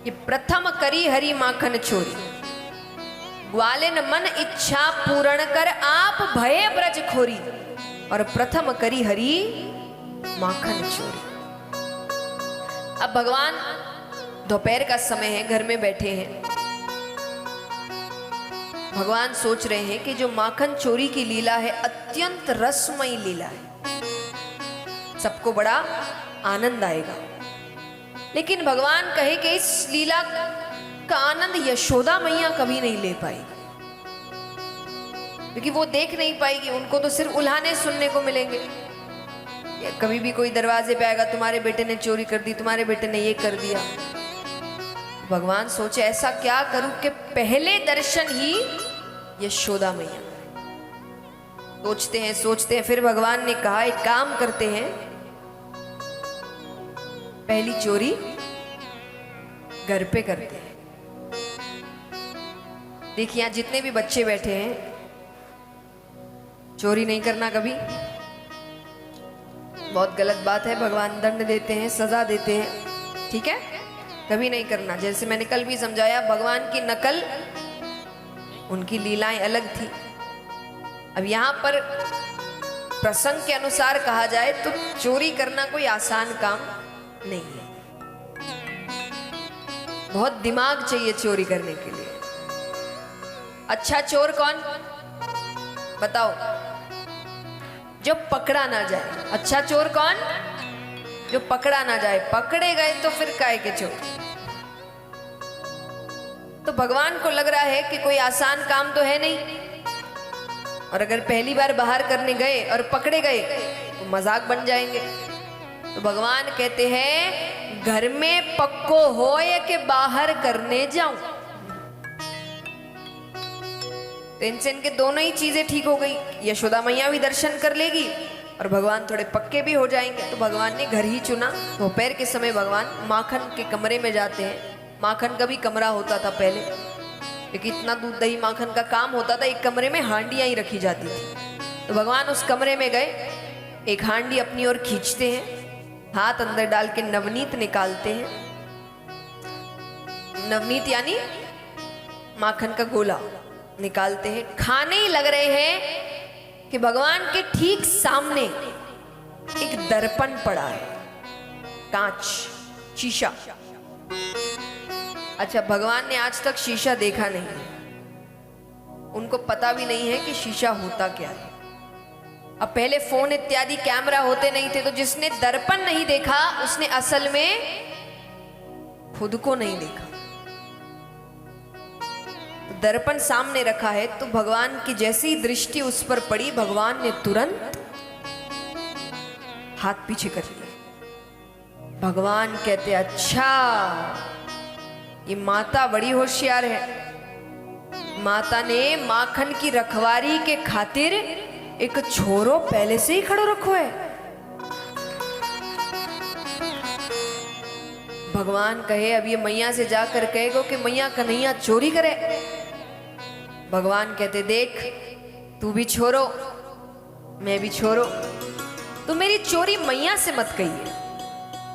कि प्रथम करी हरि माखन चोरी, ग्वाले न मन इच्छा पूर्ण कर आप भये ब्रज खोरी, और प्रथम करी हरि माखन चोरी। अब भगवान दोपहर का समय है, घर में बैठे हैं, भगवान सोच रहे हैं कि जो माखन चोरी की लीला है अत्यंत रसमयी लीला है, सबको बड़ा आनंद आएगा। लेकिन भगवान कहे कि इस लीला का आनंद यशोदा मैया कभी नहीं ले पाई, क्योंकि वो देख नहीं पाएगी, उनको तो सिर्फ उल्हाने सुनने को मिलेंगे। कभी भी कोई दरवाजे पे आएगा, तुम्हारे बेटे ने चोरी कर दी, तुम्हारे बेटे ने ये कर दिया। भगवान सोचे ऐसा क्या करूं कि पहले दर्शन ही यशोदा मैया। सोचते हैं फिर भगवान ने कहा एक काम करते हैं, पहली चोरी घर पे करते हैं। देखिए यहां जितने भी बच्चे बैठे हैं, चोरी नहीं करना कभी, बहुत गलत बात है, भगवान दंड देते हैं, सजा देते हैं, ठीक है, कभी नहीं करना। जैसे मैंने कल भी समझाया, भगवान की नकल, उनकी लीलाएं अलग थी। अब यहां पर प्रसंग के अनुसार कहा जाए तो चोरी करना कोई आसान काम नहीं है, बहुत दिमाग चाहिए चोरी करने के लिए। अच्छा चोर कौन बताओ, जो पकड़ा ना जाए। अच्छा चोर कौन, जो पकड़ा ना जाए, पकड़े गए तो फिर काहे के चोर। तो भगवान को लग रहा है कि कोई आसान काम तो है नहीं, और अगर पहली बार बाहर करने गए और पकड़े गए तो मजाक बन जाएंगे। तो भगवान कहते हैं घर में पक्को हो या कि बाहर करने जाऊं। तो इनसे इनके दोनों ही चीजें ठीक हो गई, यशोदा मैया भी दर्शन कर लेगी और भगवान थोड़े पक्के भी हो जाएंगे। तो भगवान ने घर ही चुना। दोपहर के समय भगवान माखन के कमरे में जाते हैं। माखन का भी कमरा होता था पहले, क्योंकि इतना दूध दही माखन का काम होता था, एक कमरे में हांडियां ही रखी जाती थी। तो भगवान उस कमरे में गए, एक हांडी अपनी ओर खींचते हैं, हाथ अंदर डाल के नवनीत निकालते हैं। नवनीत यानी माखन का गोला निकालते हैं। खाने ही लग रहे हैं कि भगवान के ठीक सामने एक दर्पण पड़ा है, कांच, शीशा। अच्छा, भगवान ने आज तक शीशा देखा नहीं है, उनको पता भी नहीं है कि शीशा होता क्या है। अब पहले फोन इत्यादि कैमरा होते नहीं थे, तो जिसने दर्पण नहीं देखा उसने असल में खुद को नहीं देखा। दर्पण सामने रखा है, तो भगवान की जैसी दृष्टि उस पर पड़ी, भगवान ने तुरंत हाथ पीछे कर लिया। भगवान कहते अच्छा, ये माता बड़ी होशियार है। माता ने माखन की रखवारी के खातिर एक छोरो पहले से ही खड़ो रखो है। भगवान कहे अब ये मैया से जाकर कहेगो कि मैया कन्हैया चोरी करे। भगवान कहते देख, तू भी छोरो, मैं भी छोरो, तू मेरी चोरी मैया से मत कहिए,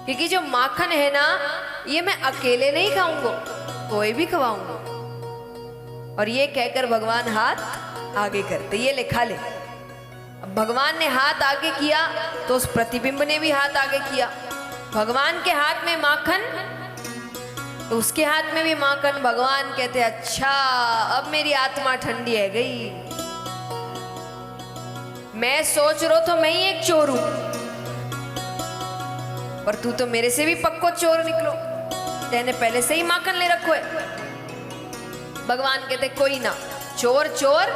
क्योंकि जो माखन है ना, ये मैं अकेले नहीं खाऊंगा, कोई भी खवाऊंगा। और ये कहकर भगवान हाथ आगे करते, ये ले खा ले। अब भगवान ने हाथ आगे किया तो उस प्रतिबिंब ने भी हाथ आगे किया। भगवान के हाथ में माखन तो उसके हाथ में भी माखन। भगवान कहते अच्छा, अब मेरी आत्मा ठंडी है गई। मैं सोच रहा तो मैं ही एक चोर हूं, पर तू तो मेरे से भी पक्को चोर निकलो, तेने पहले से ही माखन ले रखो है। भगवान कहते कोई ना, चोर चोर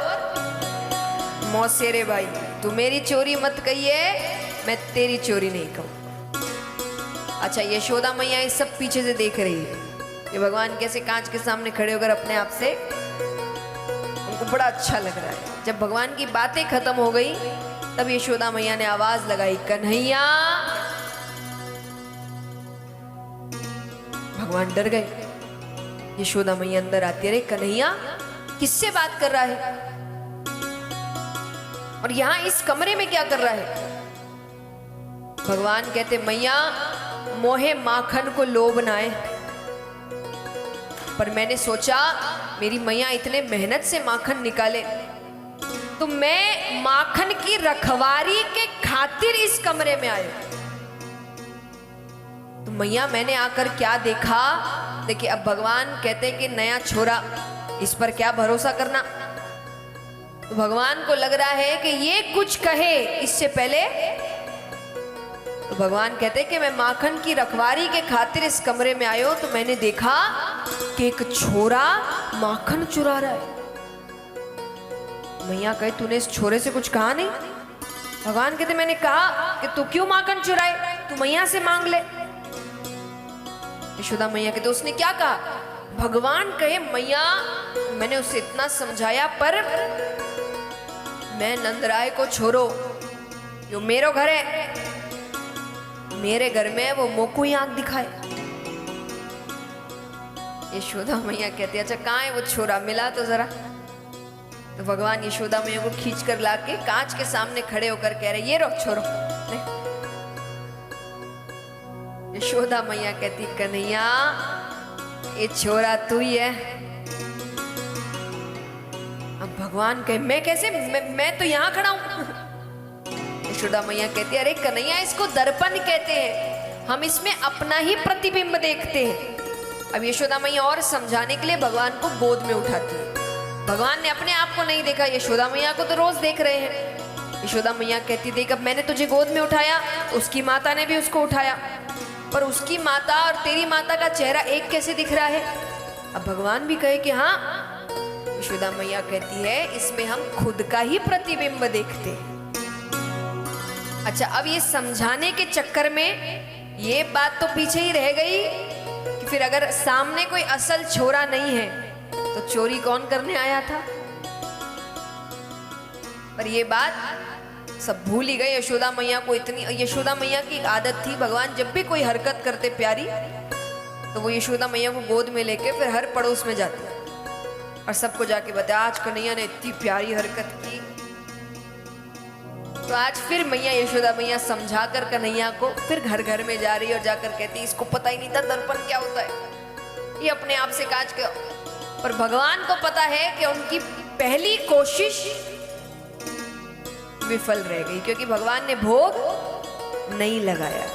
मौसेरे भाई, तू मेरी चोरी मत कहिए, मैं तेरी चोरी नहीं कहूं। अच्छा, यशोदा मैया ये सब पीछे से देख रही है कि भगवान कैसे कांच के सामने खड़े होकर अपने आप से, उनको बड़ा अच्छा लग रहा है। जब भगवान की बातें खत्म हो गई, तब यशोदा मैया ने आवाज लगाई कन्हैया। भगवान डर गए। यशोदा मैया अंदर आती, अरे कन्हैया किससे बात कर रहा है, और यहां इस कमरे में क्या कर रहा है। भगवान कहते मैया, मोहे माखन को लोभ ना है, पर मैंने सोचा मेरी मैया इतने मेहनत से माखन निकाले, तो मैं माखन की रखवारी के खातिर इस कमरे में आया। तो मैया मैंने आकर क्या देखा, देखिए अब भगवान कहते हैं कि नया छोरा, इस पर क्या भरोसा करना। तो भगवान को लग रहा है कि ये कुछ कहे इससे पहले, तो भगवान कहते हैं कि मैं माखन की रखवारी के खातिर इस कमरे में आयो, तो मैंने देखा कि एक छोरा माखन चुरा रहा है। मैया कहे तूने इस छोरे से कुछ कहा नहीं? भगवान कहते मैंने कहा कि तू क्यों माखन चुराए, तू मैया से मांग ले। यशोदा मैया कहते उसने क्या कहा? भगवान कहे मैया मैंने उसे इतना समझाया, पर मैं नंदराय को छोड़ो, यो मेरो घर है, मेरे घर में वो मोको ही आंख दिखाए। यशोदा मैया कहती अच्छा कहाँ है वो छोरा, मिला तो जरा। तो भगवान यशोदा मैया को खींच कर लाके कांच के सामने खड़े होकर कह रहे ये रो छोरो। यशोदा मैया कहती कन्हैया ये छोरा तू ही है। अब भगवान कहे मैं कैसे, मैं तो यहाँ खड़ा हूं। यशोदा मैया कहती अरे कन्हैया इसको दर्पण कहते हैं, हम इसमें अपना ही प्रतिबिंब देखते हैं। अब यशोदा मैया और समझाने के लिए भगवान को गोद में उठाती है। भगवान ने अपने आप को नहीं देखा, यशोदा मैया को तो रोज देख रहे हैं। यशोदा मैया कहती देख अब मैंने तुझे गोद में उठाया, उसकी माता ने भी उसको उठाया, पर उसकी माता और तेरी माता का चेहरा एक कैसे दिख रहा है? अब भगवान भी कहे कि हाँ। यशोदा मैया कहती है इसमें हम खुद का ही प्रतिबिंब देखते हैं। अच्छा अब ये समझाने के चक्कर में ये बात तो पीछे ही रह गई कि फिर अगर सामने कोई असल छोरा नहीं है तो चोरी कौन करने आया था? पर ये बात सब भूल ही गए यशोदा मैया को। इतनी यशोदा मैया की आदत थी, भगवान जब भी कोई हरकत करते प्यारी तो वो यशोदा मैया को गोद में लेके फिर हर पड़ोस में जाते और सबको जाके बताया आज कन्हैया ने इतनी प्यारी हरकत की। तो आज फिर मैया यशोदा मैया समझा कर कन्हैया को फिर घर घर में जा रही और जाकर कहती इसको पता ही नहीं था दर्पण क्या होता है, ये अपने आप से कांच के। पर भगवान को पता है कि उनकी पहली कोशिश विफल रह गई, क्योंकि भगवान ने भोग नहीं लगाया।